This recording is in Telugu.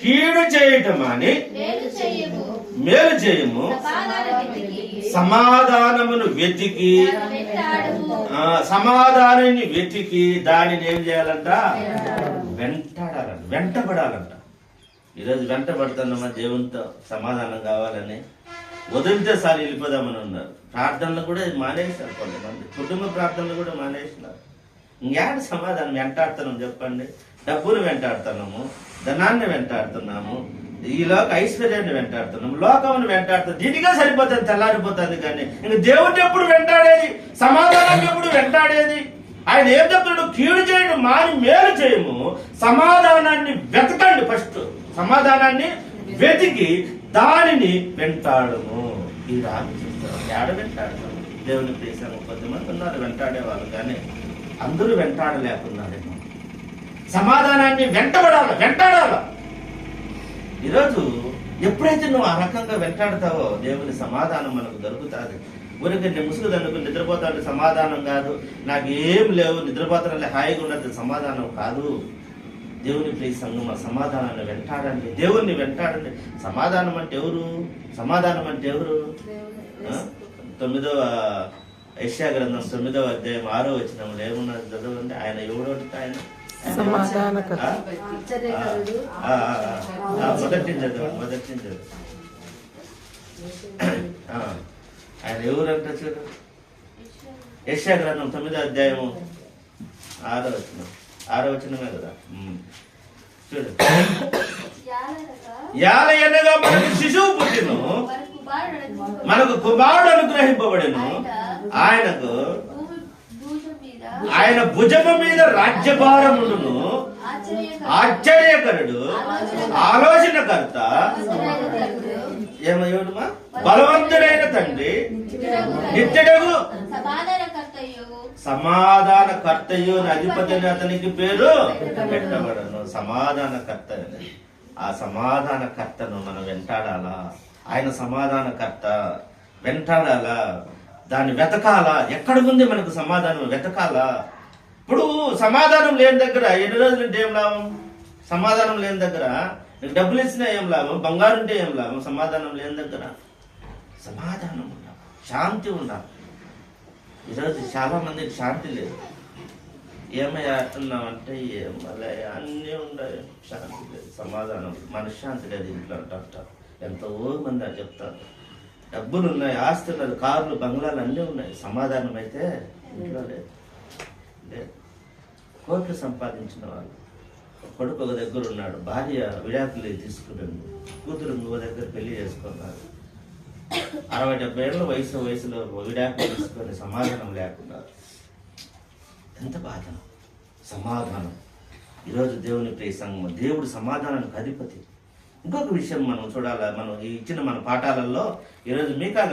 కీడు చేయటం అని మేలు చేయము, సమాధానమును వెతికి సమాధానాన్ని వెతికి దానిని ఏం చేయాలంట? వెంటాడాలంట, వెంటబడాలంట. ఈరోజు వెంటబడుతున్నామా దేవునితో సమాధానం కావాలని? వదిలితే సార్ వెళ్ళిపోదామని ఉన్నారు. ప్రార్థనలు కూడా మానేశారు కొంతమంది, కుటుంబ ప్రార్థనలు కూడా మానేసినారు. ఇంకేంటి సమాధానం? వెంటాడుతున్నాం చెప్పండి. డబ్బులు వెంటాడుతున్నాము, ధనాన్ని వెంటాడుతున్నాము, ఈ లోక ఐశ్వర్యాన్ని వెంటాడుతున్నాము, లోకమును వెంటాడుతున్నాం. దీనిగా సరిపోతుంది, తెల్లారిపోతుంది. కానీ ఇంక దేవుడిని ఎప్పుడు వెంటాడేది? సమాధానాన్ని ఎప్పుడు వెంటాడేది? ఆయన ఏం చెప్తున్నాడు? కీడు చేయడం మాని మేలు చేయము, సమాధానాన్ని వెతకండి. ఫస్ట్ సమాధానాన్ని వెతికి దానిని వెంటాడము. ఈ రాజు చూస్తారు ఏడ వెంటాడతాము. దేవుని ప్రేసము కొద్దిమంది ఉన్నారు వెంటాడేవాళ్ళు, కానీ అందరూ వెంటాడలేకున్నారేమో. సమాధానాన్ని వెంటాడాల. ఈరోజు ఎప్పుడైతే నువ్వు ఆ రకంగా వెంటాడతావో దేవుని సమాధానం మనకు దొరుకుతుంది. ఊరికి ముసుగు దండుకుని నిద్రపోతాడు సమాధానం కాదు. నాకు ఏం లేవు, నిద్రపోతానంటే హాయిగా ఉన్నది సమాధానం కాదు. దేవుని ప్రియ సంఘం ఆ సమాధానాన్ని వెంటాడండి, దేవుణ్ణి వెంటాడండి. సమాధానం అంటే ఎవరు? సమాధానం అంటే ఎవరు? 9వ యెషయా గ్రంథం 9వ అధ్యాయం 6వ వచనంలో ఏమున్నది చదవండి. ఆయన ఎవడోటి? ఆయన మొదటి చదువు. ఆయన ఎవరంట చూడు. యెషయా గ్రంథం 9వ అధ్యాయము 6వ వచనం. 6వ వచనమే కదా. చూడు. యాలయనగా మనకు శిశువు పుట్టిను, మనకు కుమారుడు అనుగ్రహింపబడెను, ఆయన భుజము మీద రాజ్యభారమును, ఆశ్చర్యకరుడు, ఆలోచనకర్త, ఏమయ్యోడుమా బలవంతుడైన తండ్రి, నిత్యుడగు సమాధానకర్తయు అధిపతి అతనికి పేరు పెట్టబడను. సమాధానకర్త. ఆ సమాధానకర్తను మనం వెంటాడాలా? ఆయన సమాధానకర్త, వెంటాడాలా, దాన్ని వెతకాలా. ఎక్కడ ఉంది మనకు సమాధానం? వెతకాలా. ఇప్పుడు సమాధానం లేని దగ్గర ఎన్ని రోజులుంటే ఏం లాభం? సమాధానం లేని దగ్గర నీకు డబ్బులు ఇచ్చినా ఏం లాభం? బంగారు ఉంటే ఏం లాభం? సమాధానం లేని దగ్గర సమాధానం ఉండాలి, శాంతి ఉండాలి. ఈరోజు చాలా మందికి శాంతి లేదు. ఏమయ్యా అంటున్నామంటే మళ్ళీ అన్నీ ఉన్నాయి, శాంతి లేదు, సమాధానం, మనశ్శాంతి లేదు ఇంట్లో అంటారు. ఎంతో మంది అది చెప్తారు. డబ్బులు ఉన్నాయి, ఆస్తులు, కార్లు, బంగ్లాలు అన్నీ ఉన్నాయి, సమాధానం అయితే ఇంట్లో లేదు. కోట్లు సంపాదించిన వాళ్ళు, కొడుకు ఒక దగ్గర ఉన్నాడు, భార్య విడాకులు తీసుకున్నాడు, కూతురు ఇంకో దగ్గర పెళ్లి చేసుకున్నారు. 60-70 ఏళ్ళ వయసులో విడాకులు తీసుకొని సమాధానం లేకుండా ఎంత బాధ. సమాధానం. ఈరోజు దేవుని ప్రియ సంఘం, దేవుడు సమాధానానికి అధిపతి. ఇంకొక విషయం మనం చూడాలా, మనం ఇచ్చిన మన పాఠాలలో ఈరోజు మీకా